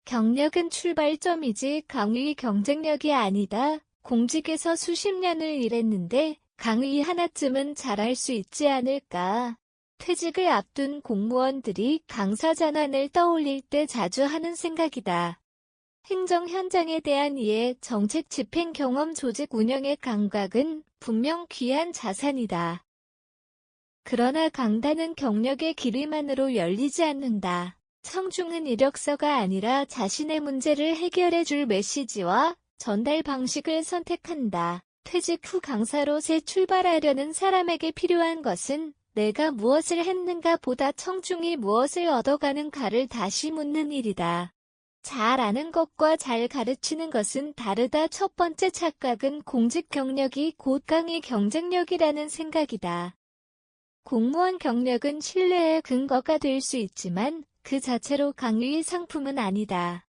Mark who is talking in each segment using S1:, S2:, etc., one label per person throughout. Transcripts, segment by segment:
S1: 경력은 출발점이지 강의 경쟁력이 아니다. 공직에서 수십 년을 일했는데 강의 하나쯤은 잘할 수 있지 않을까. 퇴직을 앞둔 공무원들이 강사 전환을 떠올릴 때 자주 하는 생각이다. 행정 현장에 대한 이해, 정책 집행 경험, 조직 운영의 감각은 분명 귀한 자산이다. 그러나 강단은 경력의 길이만으로 열리지 않는다. 청중은 이력서가 아니라 자신의 문제를 해결해줄 메시지와 전달 방식을 선택한다. 퇴직 후 강사로 새 출발하려는 사람에게 필요한 것은 내가 무엇을 했는가 보다 청중이 무엇을 얻어가는가를 다시 묻는 일이다. 잘 아는 것과 잘 가르치는 것은 다르다. 첫 번째 착각은 공직 경력이 곧 강의 경쟁력이라는 생각이다. 공무원 경력은 신뢰의 근거가 될 수 있지만 그 자체로 강의의 상품은 아니다.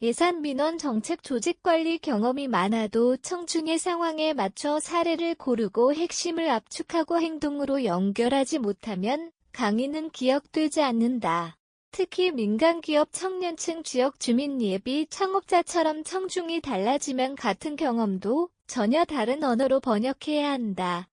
S1: 예산 민원 정책 조직관리 경험이 많아도 청중의 상황에 맞춰 사례를 고르고 핵심을 압축하고 행동으로 연결하지 못하면 강의는 기억되지 않는다. 특히 민간기업 청년층 지역 주민 예비 창업자처럼 청중이 달라지면 같은 경험도 전혀 다른 언어로 번역해야 한다.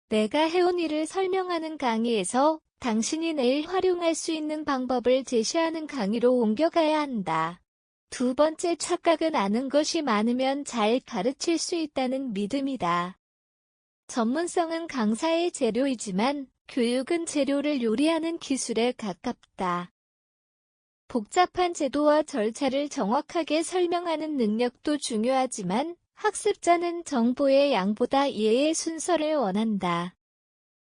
S1: 내가 해온 일을 설명하는 강의에서 당신이 내일 활용할 수 있는 방법을 제시하는 강의로 옮겨가야 한다. 두 번째 착각은 아는 것이 많으면 잘 가르칠 수 있다는 믿음이다. 전문성은 강사의 재료이지만 교육은 재료를 요리하는 기술에 가깝다. 복잡한 제도와 절차를 정확하게 설명하는 능력도 중요하지만 학습자는 정보의 양보다 이해의 순서를 원한다.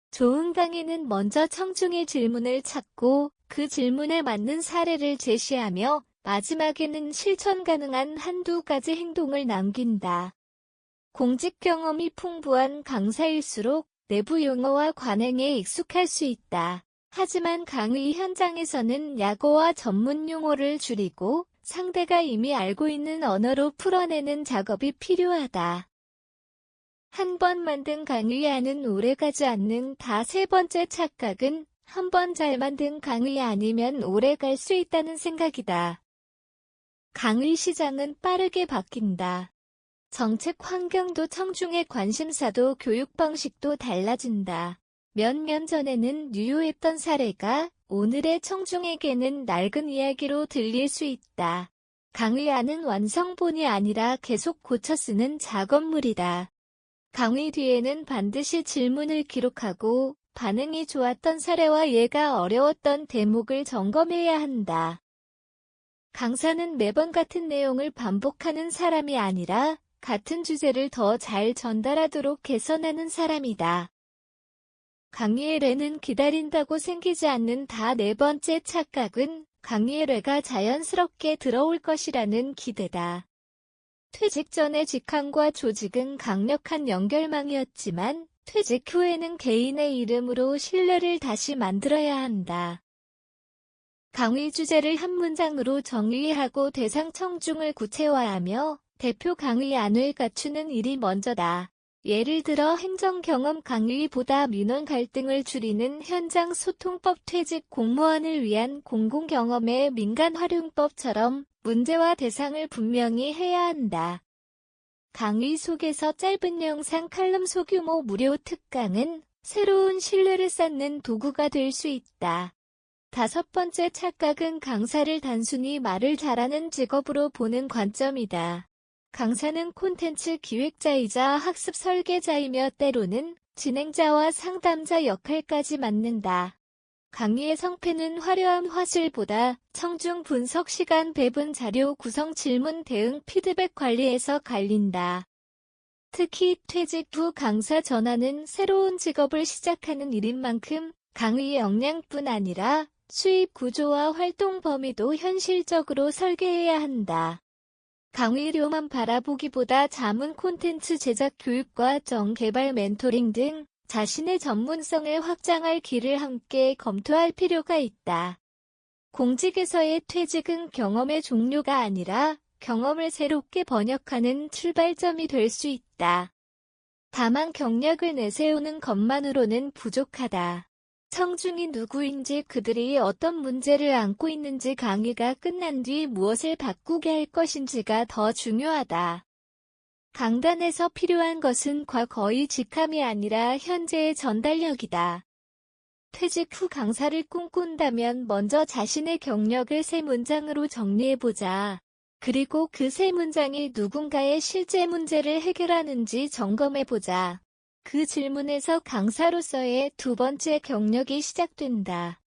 S1: 좋은 강의는 먼저 청중의 질문을 찾고 그 질문에 맞는 사례를 제시하며 마지막에는 실천 가능한 한두 가지 행동을 남긴다. 공직 경험이 풍부한 강사일수록 내부 용어와 관행에 익숙할 수 있다. 하지만 강의 현장에서는 약어와 전문 용어를 줄이고 상대가 이미 알고 있는 언어로 풀어내는 작업이 필요하다. 한 번 만든 강의안은 오래가지 않는다. 세 번째 착각은 한 번 잘 만든 강의 아니면 오래갈 수 있다는 생각이다. 강의 시장은 빠르게 바뀐다. 정책 환경도 청중의 관심사도 교육 방식도 달라진다. 몇 년 전에는 유효했던 사례가 오늘의 청중에게는 낡은 이야기로 들릴 수 있다. 강의안은 완성본이 아니라 계속 고쳐 쓰는 작업물이다. 강의 뒤에는 반드시 질문을 기록하고 반응이 좋았던 사례와 이해가 어려웠던 대목을 점검해야 한다. 강사는 매번 같은 내용을 반복하는 사람이 아니라 같은 주제를 더 잘 전달하도록 개선하는 사람이다. 강의의 례는 기다린다고 생기지 않는다. 네 번째 착각은 강의의 례가 자연스럽게 들어올 것이라는 기대다. 퇴직 전의 직항과 조직은 강력한 연결망이었지만 퇴직 후에는 개인의 이름으로 신뢰를 다시 만들어야 한다. 강의 주제를 한 문장으로 정의하고 대상 청중을 구체화하며 대표 강의안을 갖추는 일이 먼저다. 예를 들어 행정 경험 강의보다 민원 갈등을 줄이는 현장 소통법, 퇴직 공무원을 위한 공공 경험의 민간 활용법처럼 문제와 대상을 분명히 해야 한다. 강의 속에서 짧은 영상 칼럼 소규모 무료 특강은 새로운 신뢰를 쌓는 도구가 될 수 있다. 다섯 번째 착각은 강사를 단순히 말을 잘하는 직업으로 보는 관점이다. 강사는 콘텐츠 기획자이자 학습 설계자이며 때로는 진행자와 상담자 역할까지 맡는다. 강의의 성패는 화려한 화술보다 청중 분석 시간, 배분 자료 구성, 질문 대응, 피드백 관리에서 갈린다. 특히 퇴직 후 강사 전환은 새로운 직업을 시작하는 일인 만큼 강의 역량뿐 아니라 수입 구조와 활동 범위도 현실적으로 설계해야 한다. 강의료만 바라보기보다 자문 콘텐츠 제작, 교육 과정 개발, 멘토링 등 자신의 전문성을 확장할 길을 함께 검토할 필요가 있다. 공직에서의 퇴직은 경험의 종료가 아니라 경험을 새롭게 번역하는 출발점이 될 수 있다. 다만 경력을 내세우는 것만으로는 부족하다. 청중이 누구인지 그들이 어떤 문제를 안고 있는지 강의가 끝난 뒤 무엇을 바꾸게 할 것인지가 더 중요하다. 강단에서 필요한 것은 과거의 직함이 아니라 현재의 전달력이다. 퇴직 후 강사를 꿈꾼다면 먼저 자신의 경력을 세 문장으로 정리해보자. 그리고 그 세 문장이 누군가의 실제 문제를 해결하는지 점검해보자. 그 질문에서 강사로서의 두 번째 경력이 시작된다.